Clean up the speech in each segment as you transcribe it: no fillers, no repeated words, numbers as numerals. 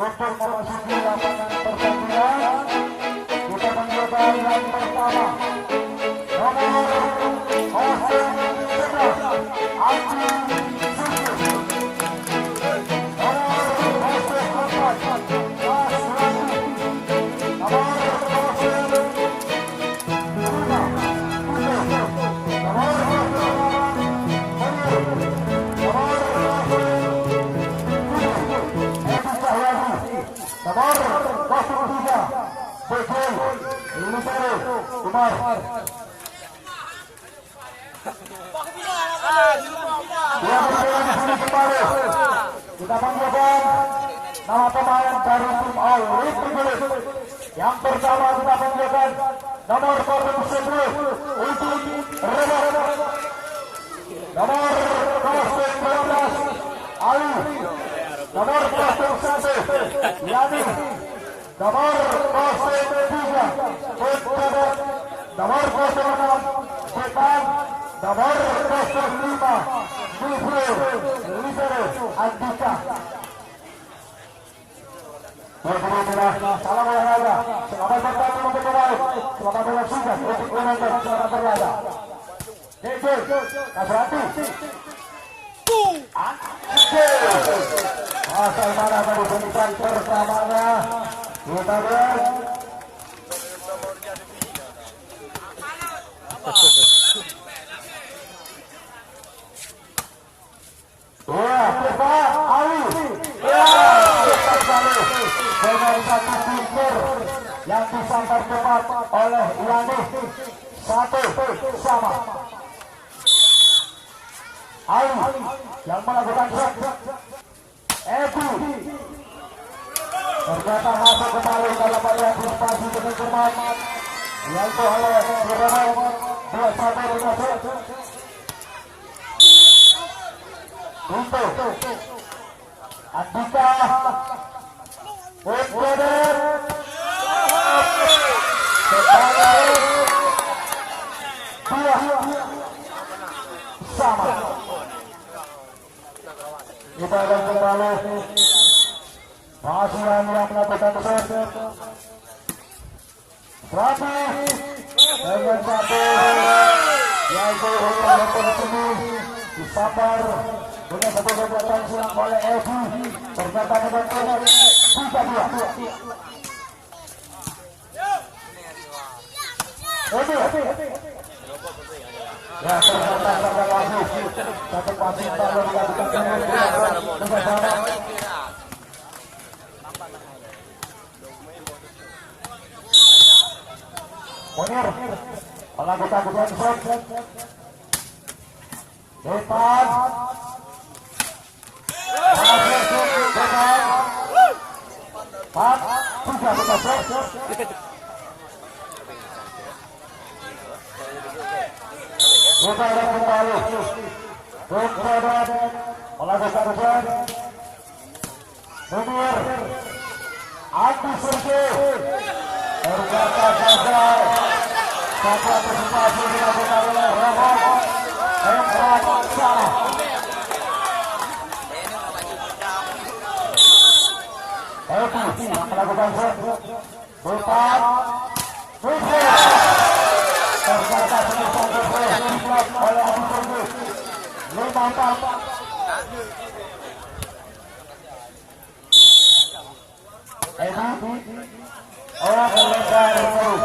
untuk memasuki lapangan pertandingan. Kita panggilkan yang pertama nomor 11 Andi Suci, nomor 04 Aswani, nomor 03 Betul Lumisare Umar. Dia berjalan di sini kembali. Kita panggilkan nama pemain dari tim All Republik. Yang pertama kita panggilkan nomor 10 untuk Rebah, nomor 12 Ali, nomor 1 Yani, nomor 03 Putra, nomor 06 Setan, nomor 05 Nufro Lisere Andika. Salam olahraga, selamat bertanding untuk pemain, selamat menyaksikan untuk penonton, selamat berlaga. DJ Kasrati asal mana tadi berikan pertamanya. Kita lihat Kita Ali dengan satu finger yang disambar cepat oleh Yani. 1-sama. Ali yang melakukan shot. Edi ternyata masuk kembali dalam antisipasi dengan cermat, yaitu oleh Rebah 21 untuk Andika Putra sama. Kita akan kembali masih yang melakukan shot. Rapi dengan satu yaitu oleh ini disambar dengan satu kekuatan silang oleh Evi. Ternyata dengan konek 3-2. Ya, ternyata lagi satu pasti baru dilakukan bersama. Munir melakukan shot. Depan kita akan kembali melakukan shot. Munir Andi Suci ternyata gagal. Satu antisipasi dilakukan oleh Rebah. Empat salah. Edi yang melakukan shot. Depan Nufro ternyata penyusul dibuat oleh Adi Suci. 5-4. Edi melempar terus.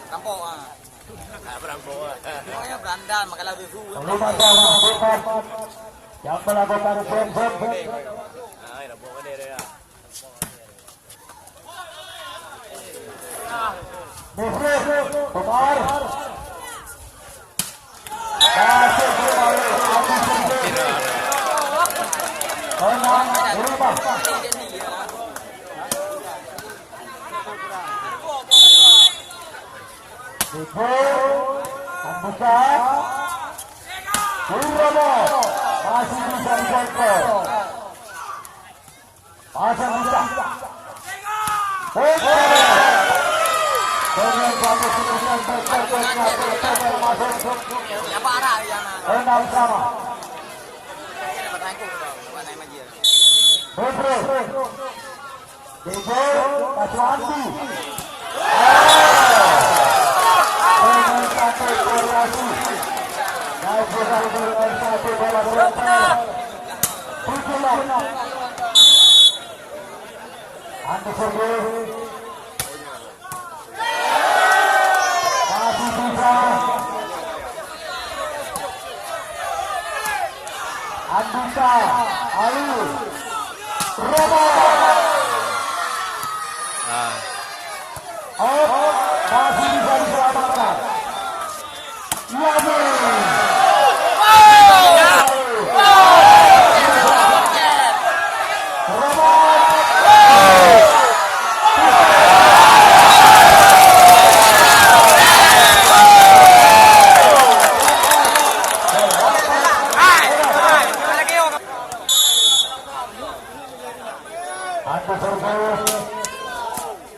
Kampung Pokoknya berandal, maka lebih dulu. Yang melakukan shot. Nufro Umar masuk kembali Andi Suci. Menang 5. Andika Rebah masih bisa dijangkau. Pasang bisa. Dengan satu kemudian masuk. 6-sama. Pedro. DJ Kaswanti. Dengan satu variasi. Naik dengan satu bola berapa? 7. Andi Sergei. Masih bisa. Andika Ayu Robo masih bisa diselamatkan.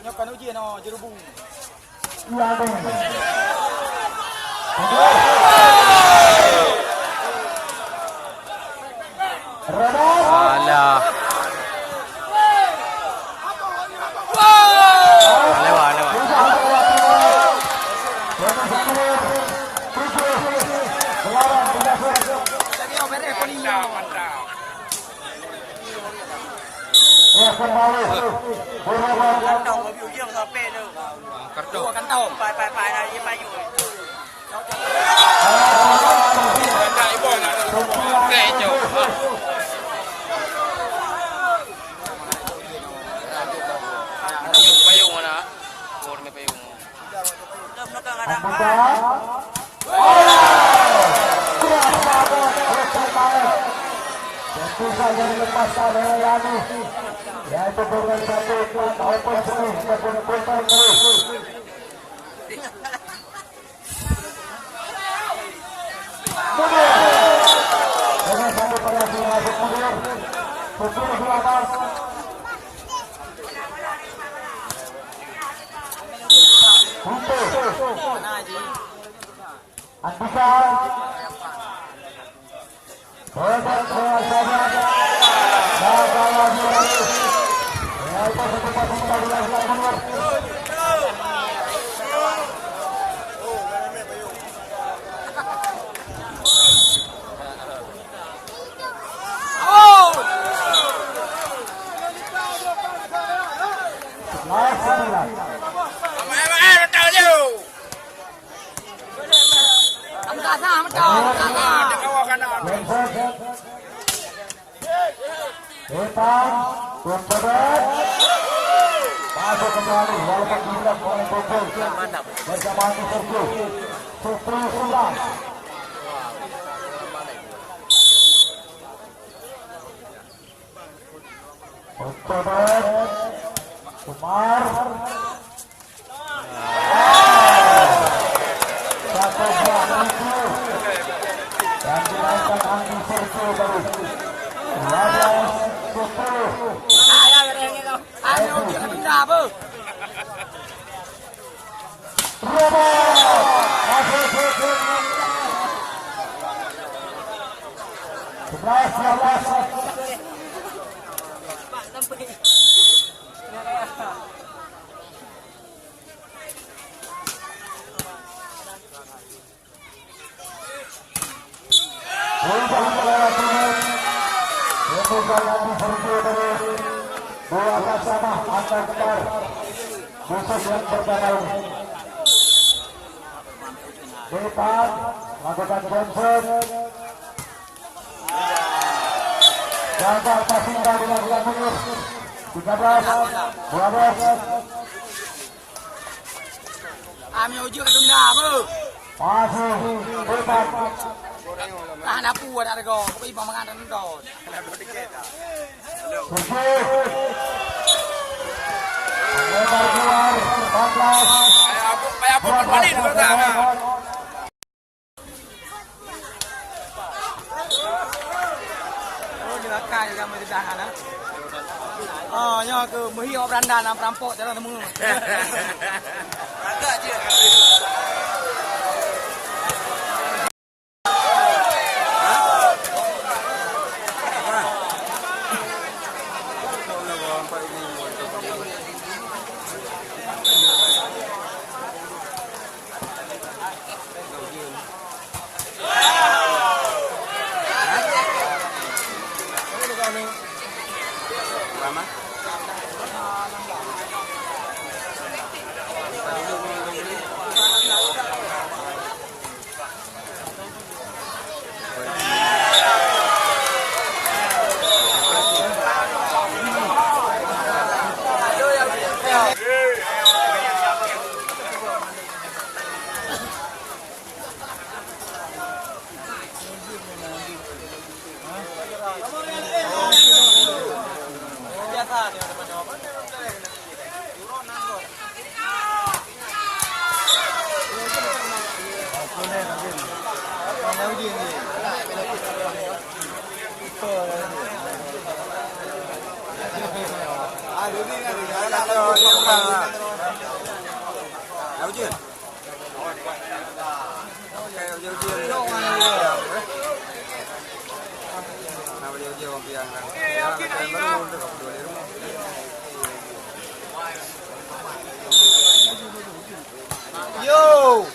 Nyokan uji no jerubung. Alah. Lewat. Ya kembali. Kantong có biểu dương HP đâu. Kartu kantong. Pai này đi pai rồi. Oke, coba. Payung mana? Warna payung. Nó càng ada. Tentu saja dilepaskan oleh Yani. Yaitu dengan satu open terus maupun putar terus. Dengan satu variasi masuk mundur. 10-8. Andika masuk kembali walaupun tidak oleh Bogor bersama Andi Sergei 10-9. Oktober Umar satu buah itu dan dinaikkan Andi Sergei baru 11-10. Ayo jangan benda apa. Robo masuk 11-12. Dua bersama antar kembar khusus yang berdanau. Depan lakukan Johnson. Gagal passing dari lakukan mundur. 13-12. Ami uji ke benda apa. Masih depan. Tahan apa ada go. Kau ibu makan rendot. Lebar keluar 14. Kayak apa berbalik pertama. Oh dimakan juga mesti tahan ah. Oh nyo ke mesti orang beranda nak perampok jalan temu. Agak je. Đâu chưa? Kêu vô chưa? Nào vô vô biar Yo.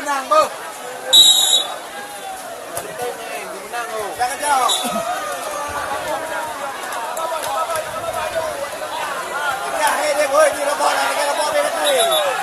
menang, Bu. Jangan jauh. Kita hede boy di bola, kita bola betul.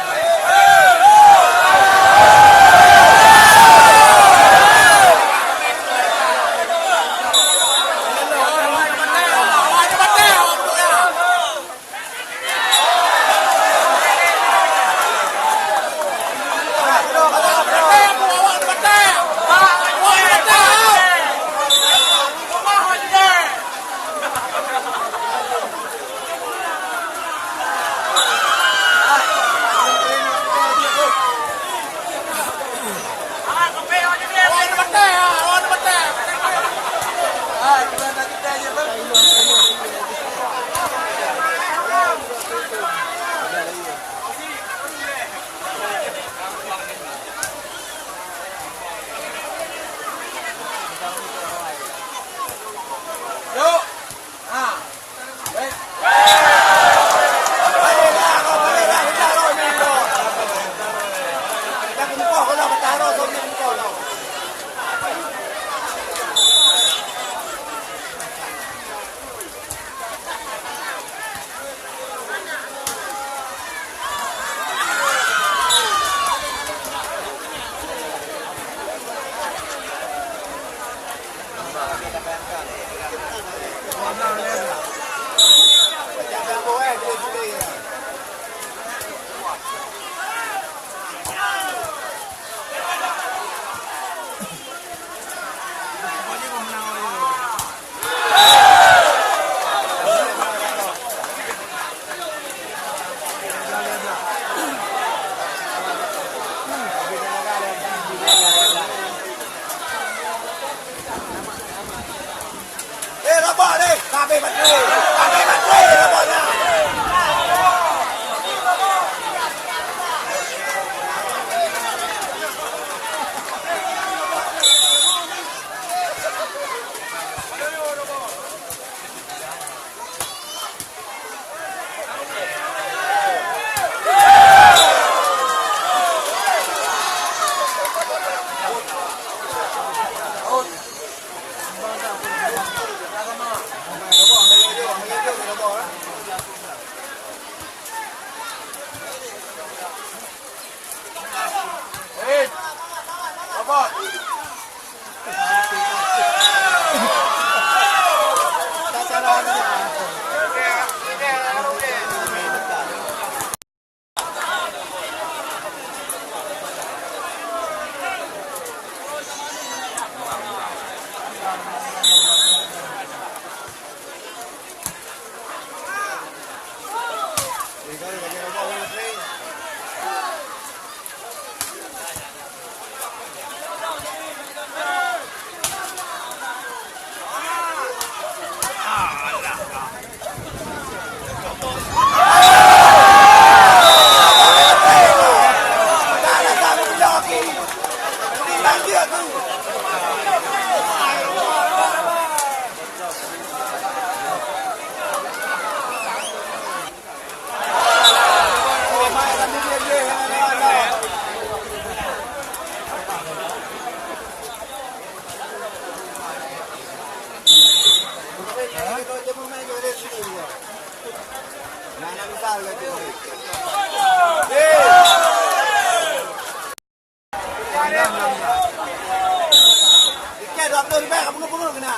betul di baik, bunga-bunga kena.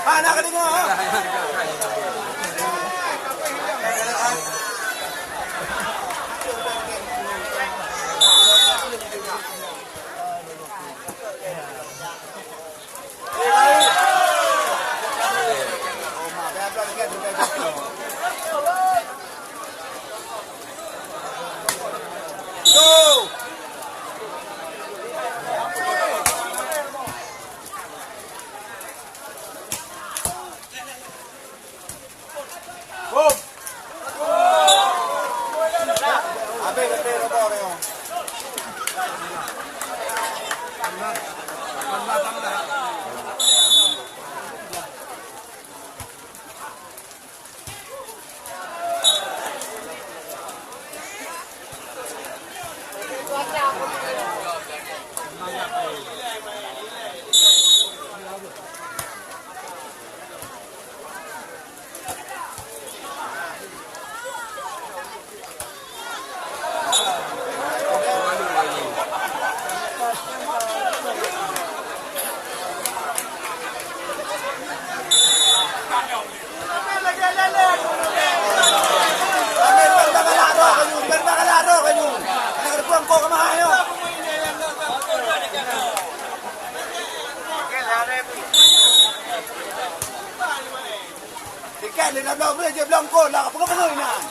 Nak kena dengar. Kan dia nak belum je belum kau lah apa kau ni nak.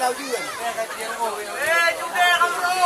Đào duyên. Ê, chúng ta không luôn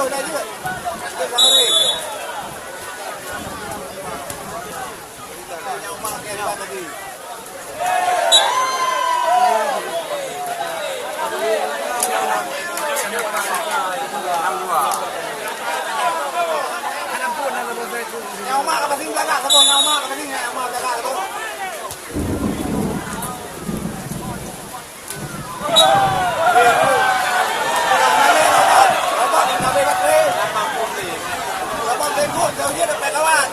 dah juga. Kita lari. Yang mak kita tadi. Yang mak kat sini belakang, tu yang mak kat sini, yang mak belakang tu. Dia dapat kawan.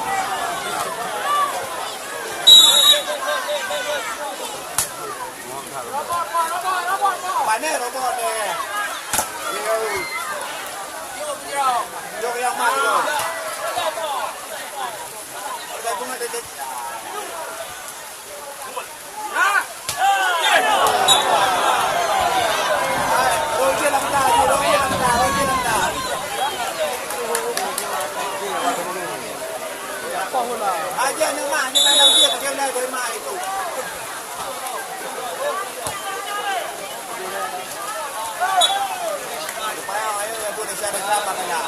Mana robot ni? Yo yang mana? Ada bunga dekat. Rogi lamda. Aja ni mak ni mana dia pakai dah dari mak itu. Supaya ayo yang boleh saya dapat kaya.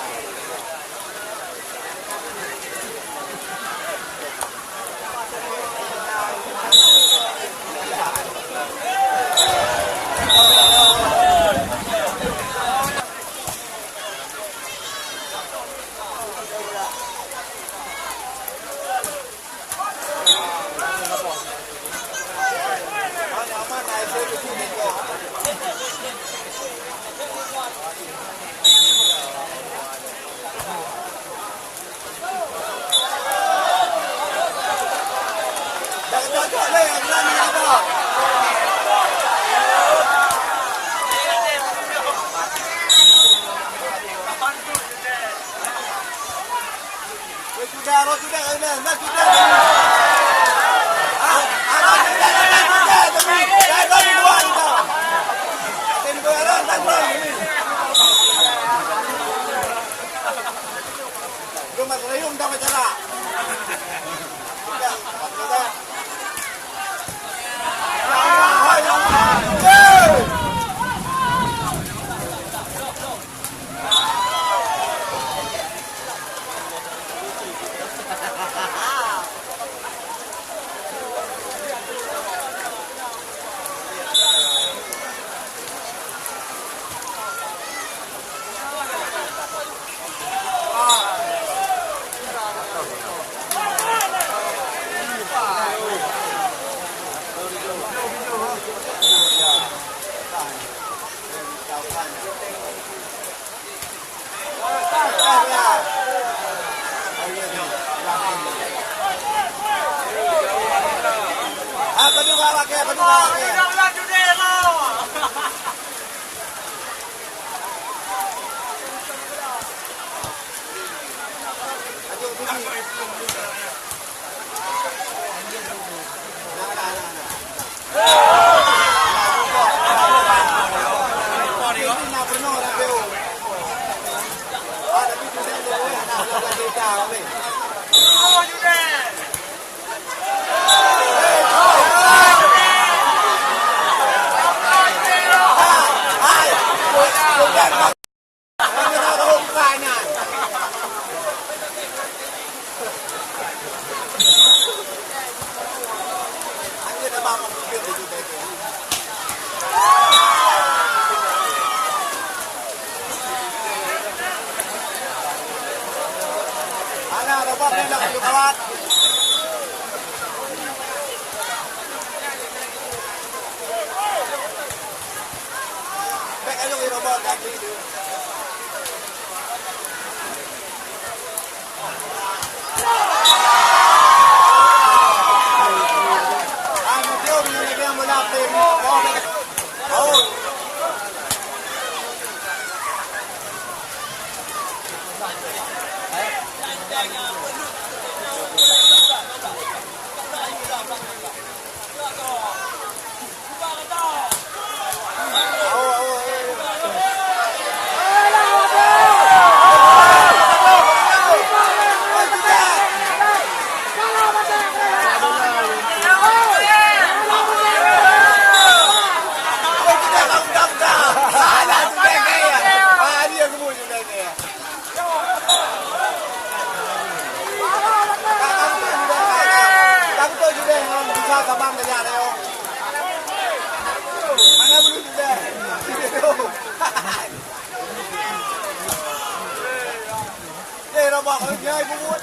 บอกเฮ้ยบุ้น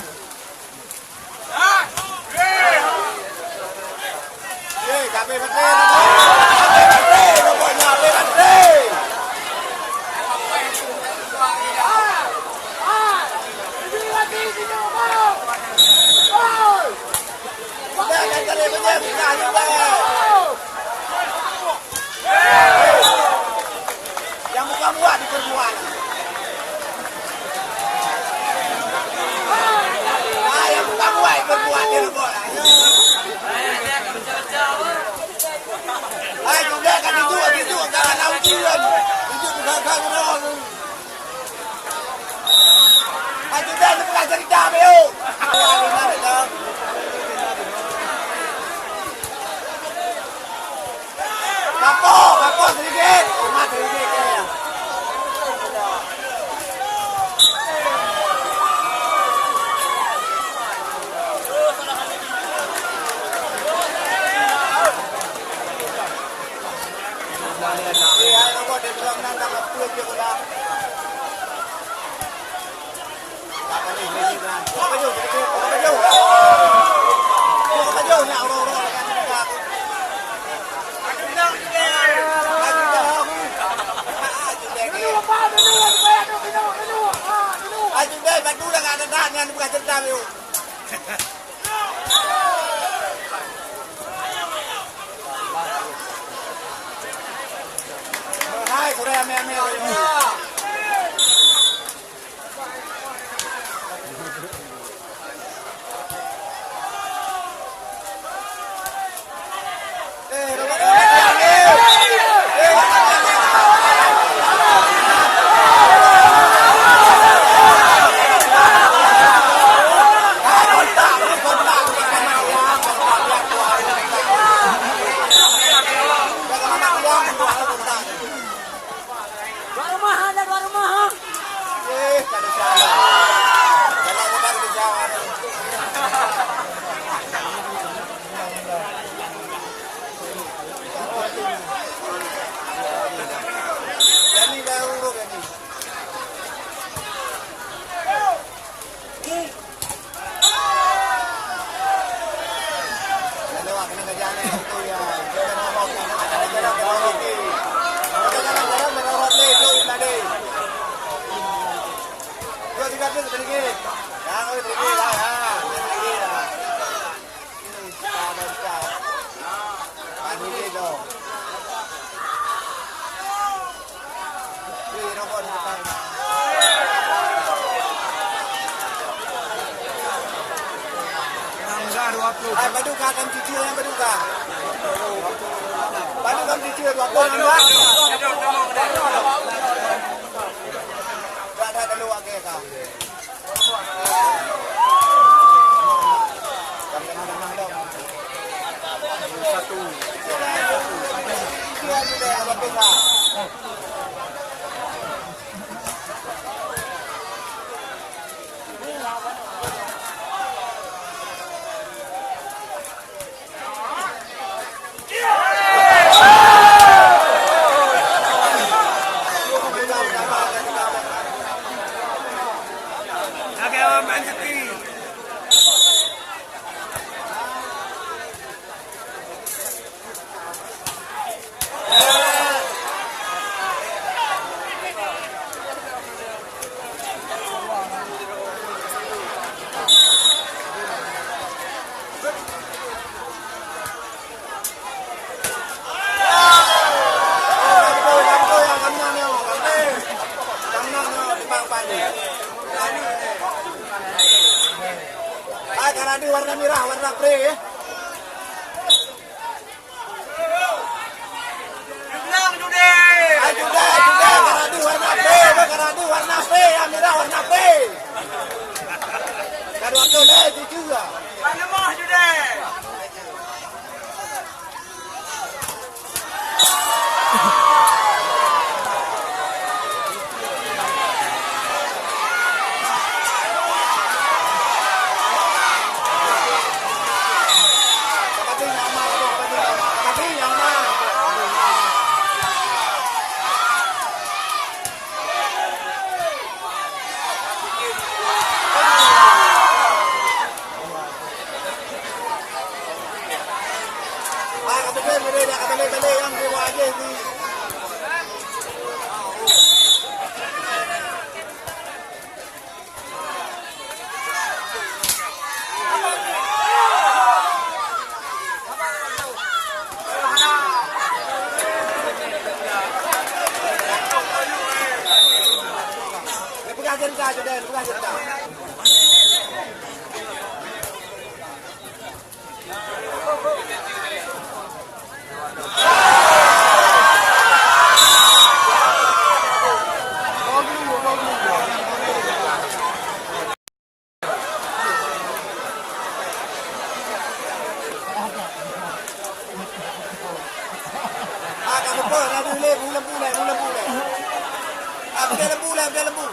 เฮ้ยกลับไปประเทศเราบอกอย่าไปประเทศแม่กันเลยไม่แย่ไม่ได้แม่yang muka-muka di perempuan. Ah, yang muka-muka di perempuan dia rebut. Ay, juga kan itu jangan tahu jiran. Itu bukan orang. Ay, juga ni bukan cerita beo. Kapo sedikit. Mat sedikit. Ayo deh, bantu lah nggak ada tangan, bukan cerita yuk. Hai, Korea meme. Paduka kan cuci yang paduka. Paduka cuci dua kon kan. Enggak ada luar ke kau. Satu. Dia sudah apa pesa. Karena di warna merah, warna pre ya. Juga, karena di warna pre, yang merah warna pre. Kan waktu itu juga. Mana mah juga. jadi sudah, bukan jadi. Lembu.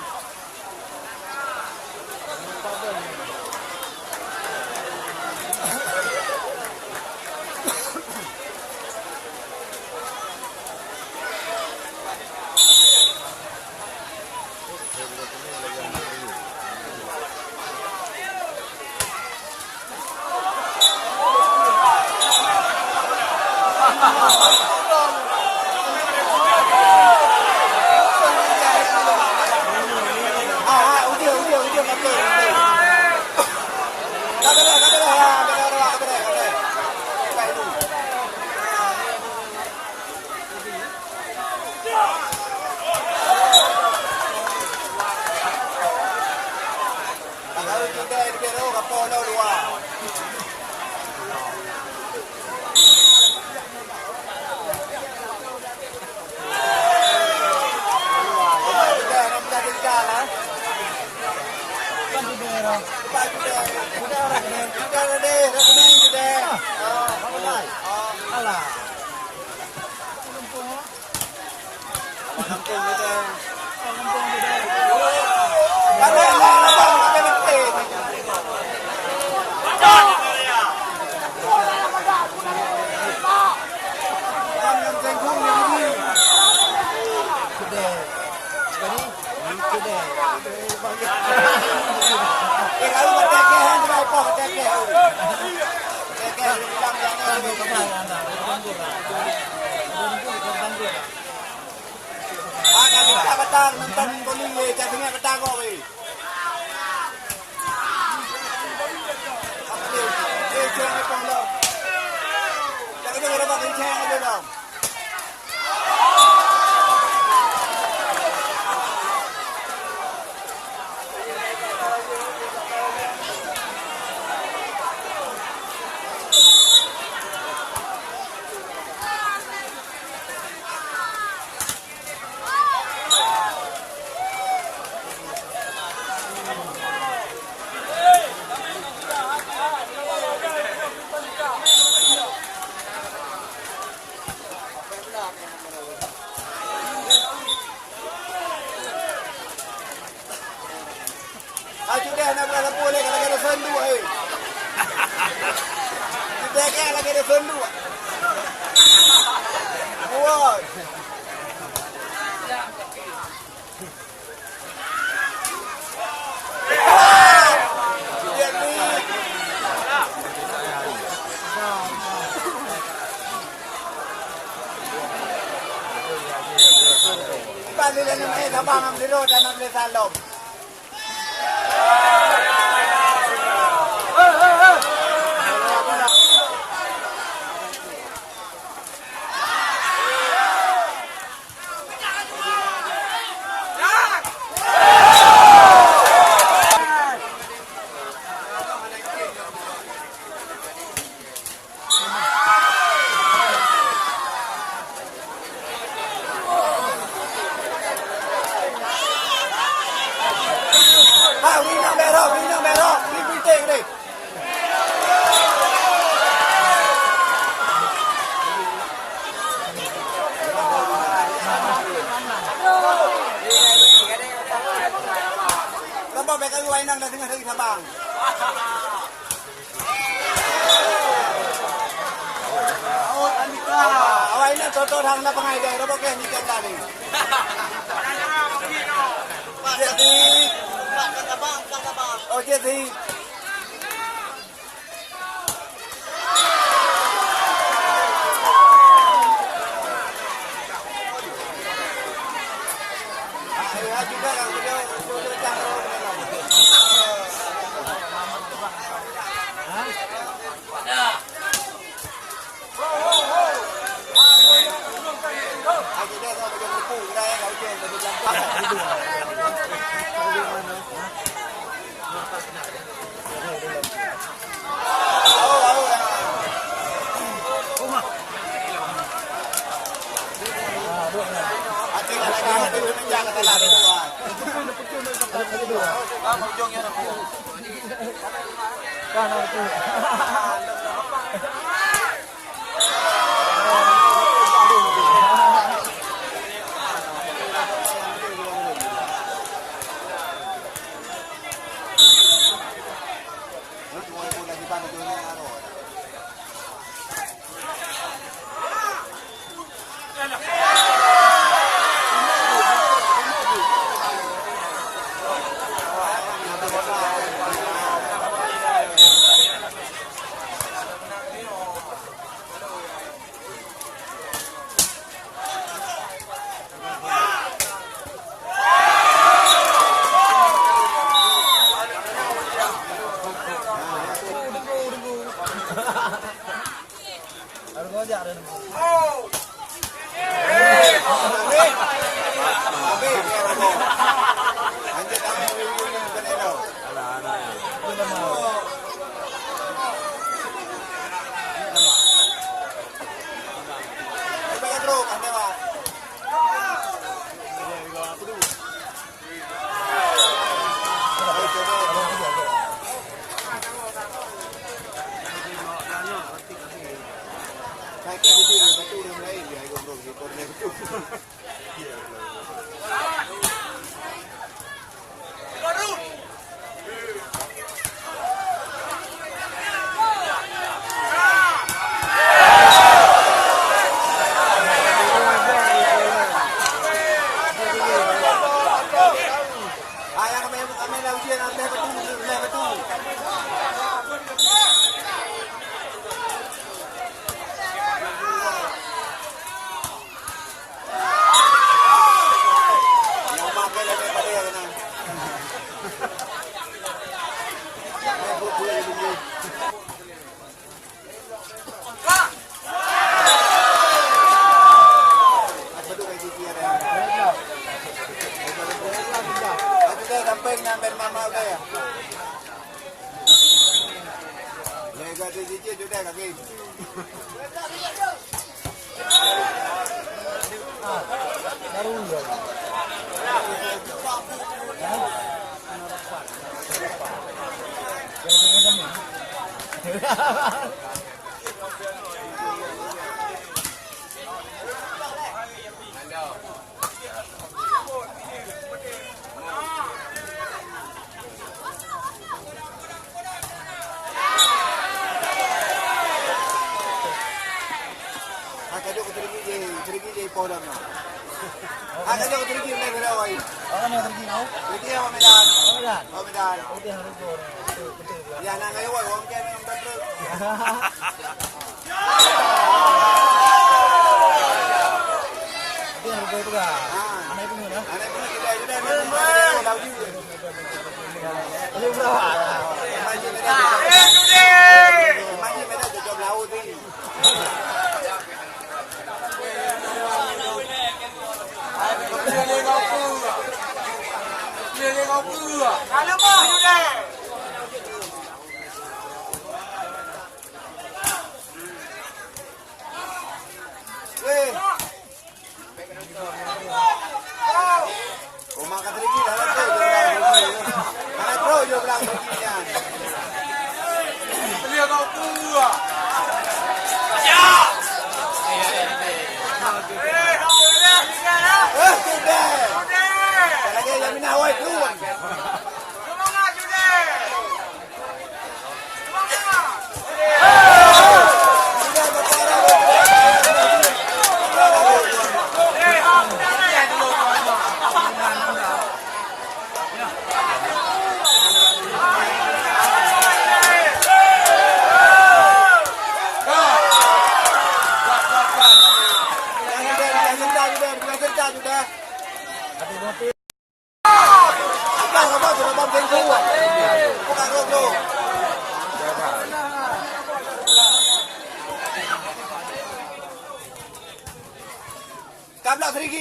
Nonton boleh jadinya petang kok weh. Jangan pondok. Jangan dengar apa kencang aja dong. Sudah nak berapa boleh kalau ada sendu eh. Sudah kan lagi ada sendu. Woi. Balik ni mai tabang am diro dan am le salom. Mereka luar nang dah dengar dari Sabang. Oh, Andika. Awak ini toto thang na pangai dah, robok ke ni jangka ni. Jadi, Sabang. Oh, jadi. Ayah juga yang beliau Hãy subscribe cho kênh Ghiền Mì Gõ để không bỏ lỡ những video hấp dẫn. ujungnya nanti. Kan itu. Harus ngojak dan.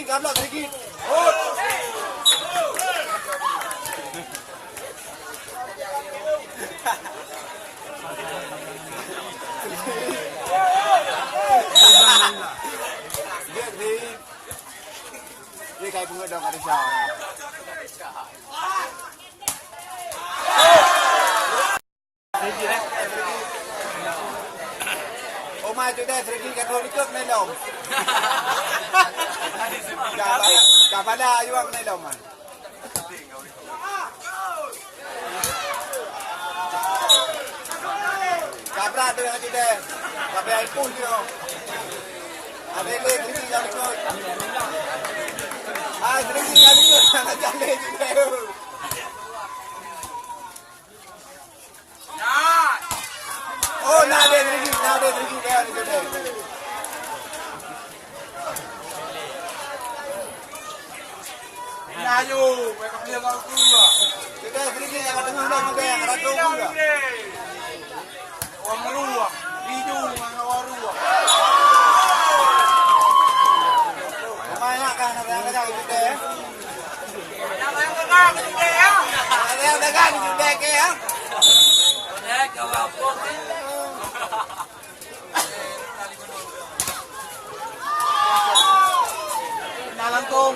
Gablok sedikit. Dia kayak bunga dong ada siapa. sudah segi kata ikut nelom. Kapada ayuang nelom. Kabra tu yang sudah. Kabra itu dia. Ada lagi segi yang ikut. Segi yang ikut nak jalan juga. Oh, nak ada lagi dia ni sudah. Ayo, mereka punya kau keluar. Sudah sedikit yang tengah dah juga yang ragu juga. Orang meluak, hijau dengan orang luak. Banyak kan yang dagang juga ya. Yang dagang juga ya. Yang dagang juga ke ya.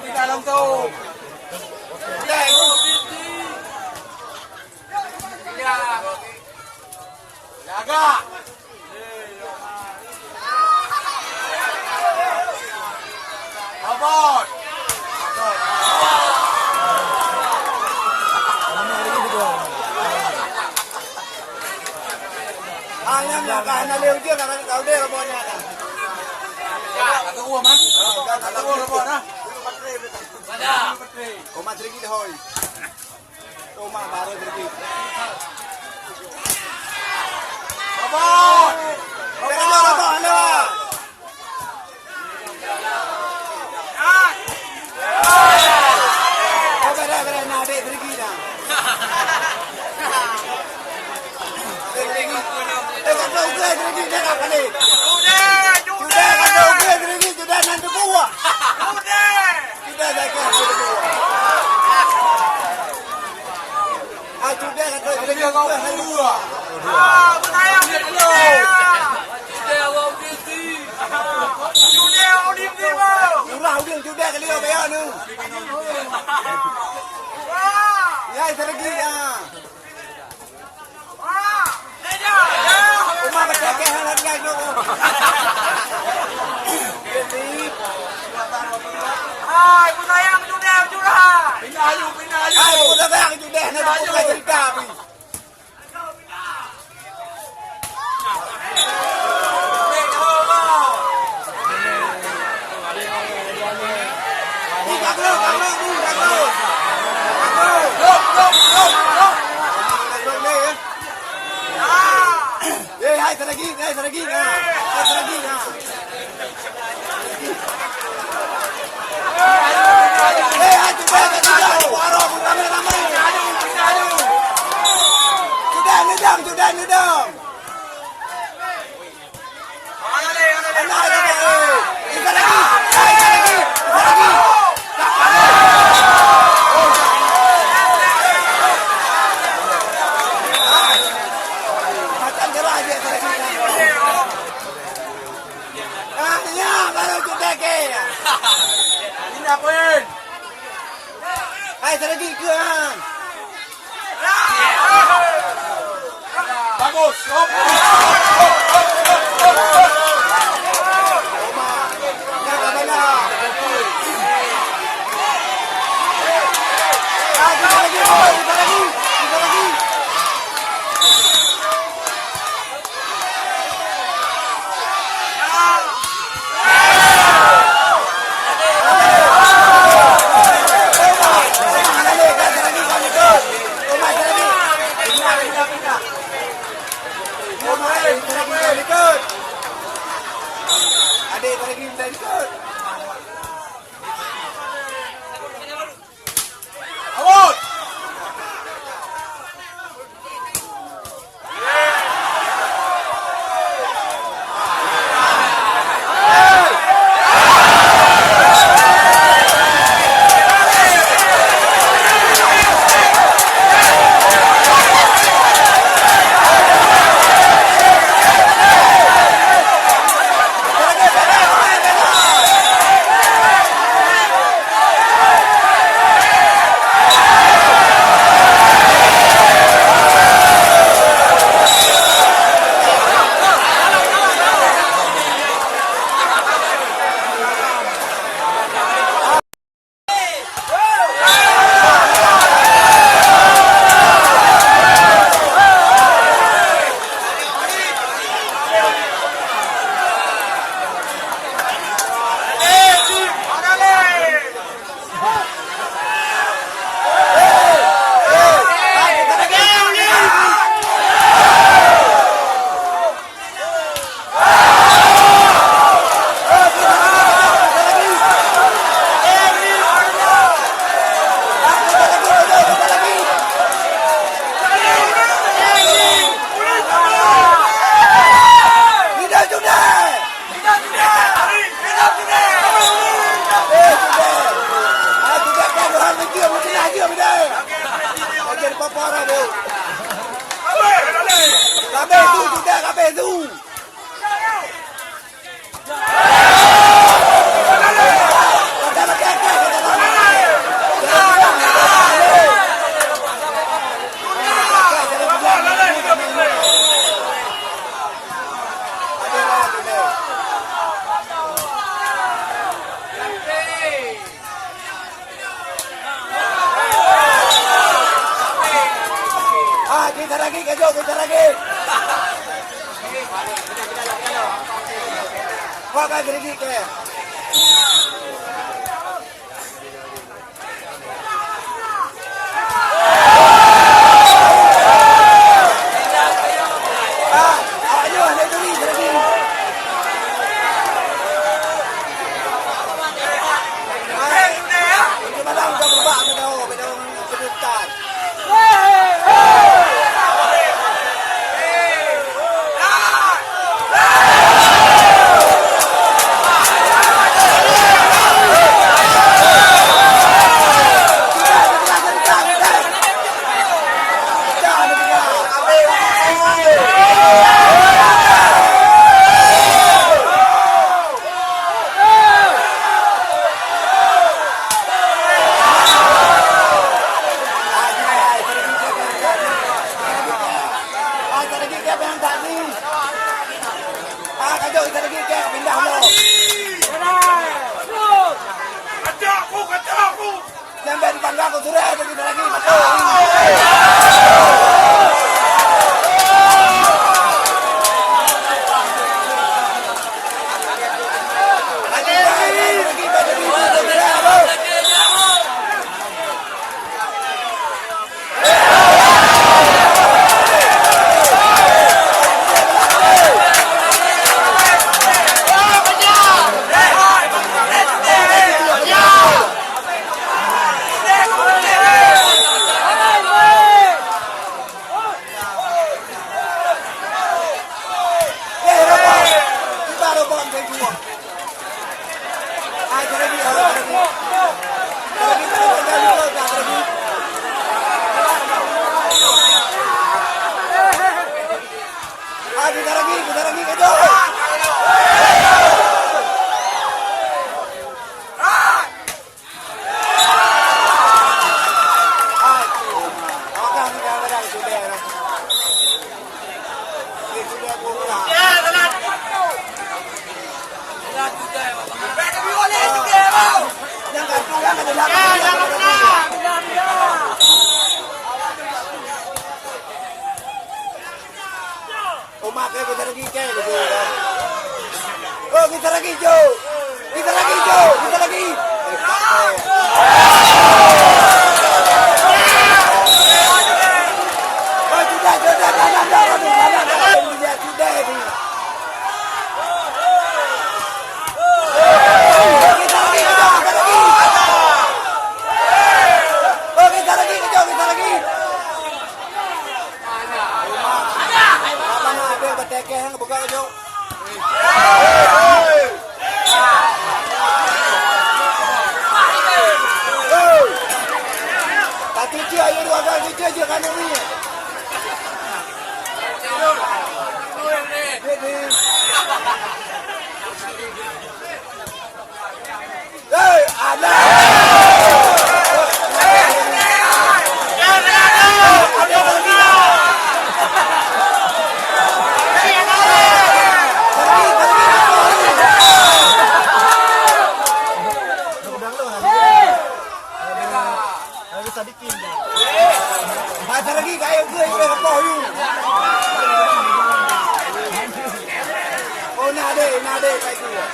Di dalam tong. Jaga. Abot. Yang makan leu je kan kau dia robotnya kan. Kata gua mah. Kata gua robot ah. Ada. Koma sedikit hoi. Koma baru sedikit. Robot. Robot lewat. Beres nak ada sedikit dah. Kata uke sedikit dah nak balik. Sudah kata uke sedikit sudah nanti buah. Sudah dah kan. Sudah kata Dia kau keluar. Bertayang dia dulu. Sudah awak busy. Sudah audit ni mau. murah udah sudah kali dia bayar ni. Ya sedikit dah. Rumah bercakap hal lagi tu. Hai, bertayang sudah curah. Pindah ayu. Aku dah bayar sudah nak buka cerita ni. Hai lagi na. Hati dah warung ramai-ramai. Sudah nidam. Kita lagi. Macam gerah je lagi. Ya, baru kita ke. Ini apain? Hai lagi ke. Bagus. Kita Kita lagi kejo, kita lagi. Kau kan gerigi ke? Ayo, ada gerigi, gerigi. Gimana udah berubah bedong kedutaan. Sampai di panggang aku sudah ada kita lagi betul. Kita lagi kejo. Kita lagi ke. Oh, kita lagi Jo. Kita lagi Jo. Kita lagi. Oh, sudah. Sudah ini. Tekeh buka Jo. Tapi dia ayo dua kali dia kan ini. Hey, ada. Ada lagi kayak gue yang kepolu. Oh nade kayak gue.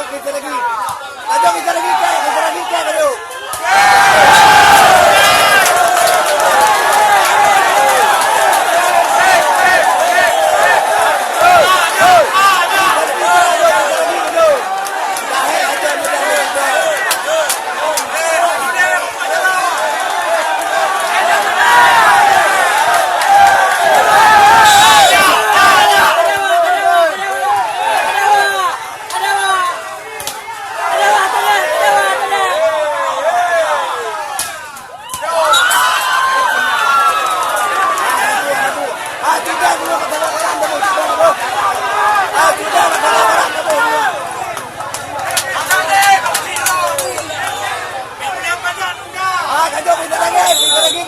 kita lagi. Kajok kita lagi, kajok.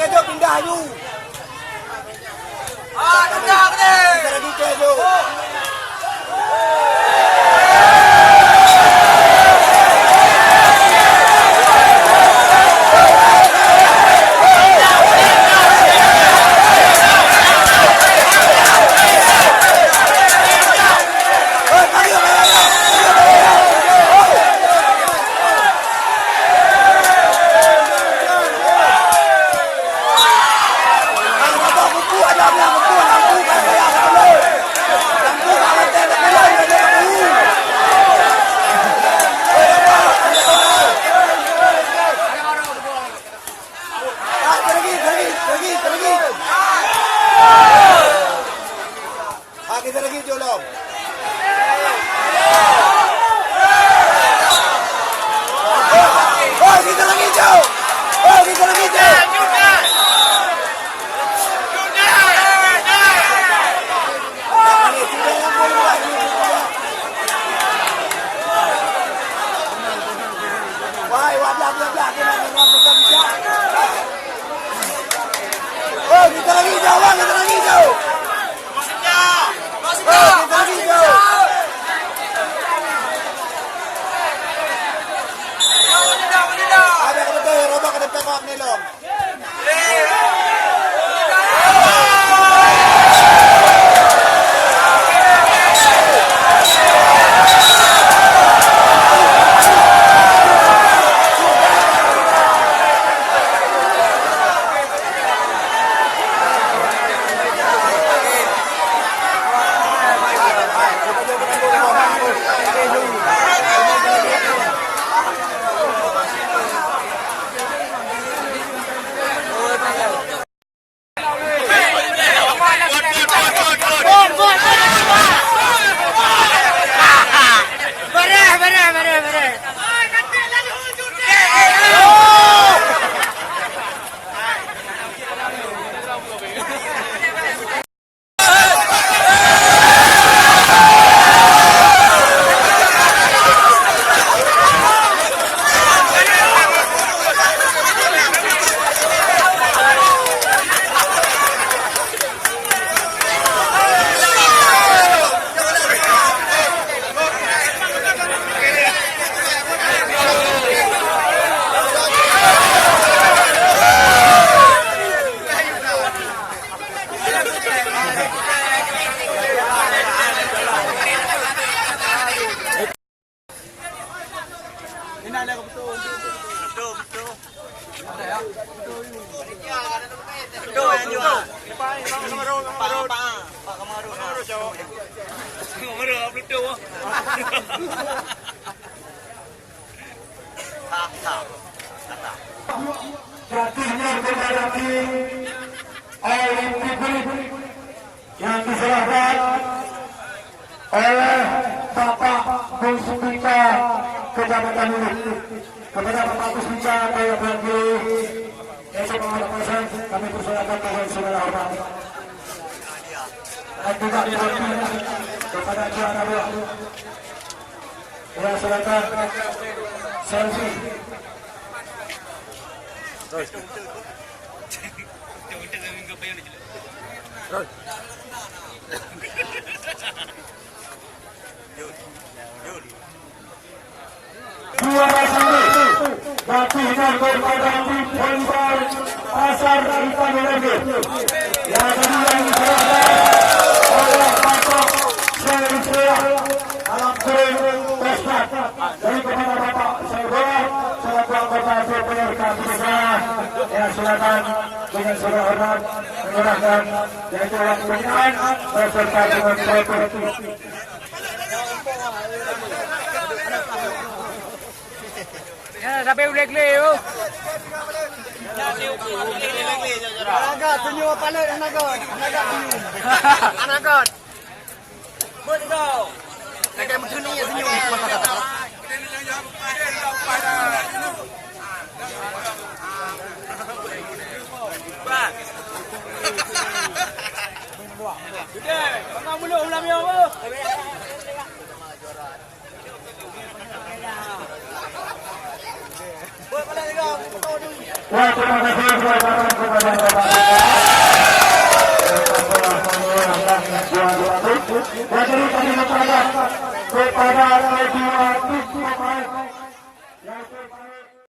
Kajok pindah aju. Pindah ni. Kita lagi kajok. Kita lagi jolong. Oh, kita lagi jauh. Wah, belak. Oh, kita lagi jauh. Ada kebetul, robak ada pekak ni long. Terakhirnya menghadapi Olimpik yang diserahkan oleh Bapak Puspita Kecamatan Lulut kepada Bapak Puspita Kaya Bagi Esok Pengawasan kami persilakan mohon saudara hormat dan juga diwakili kepada juara dua. Ya silakan selfie. Juara satu latihan berhadapi volleyball Pasar Ikan Lagi. Yang kedua diserahkan oleh Bapak Syarifullah dalam kurung Pespat. diserahkan yaitu alat pembinaan beserta dengan properti. Ya, sampai uleg-uleg tu. Anagat, senyum palet anagat. Anagat senyum. Anagat. Betul. Agak macam ni ya senyum. Sudah, bangga mulut ulam yang apa? Wah, terima kasih kepada kepada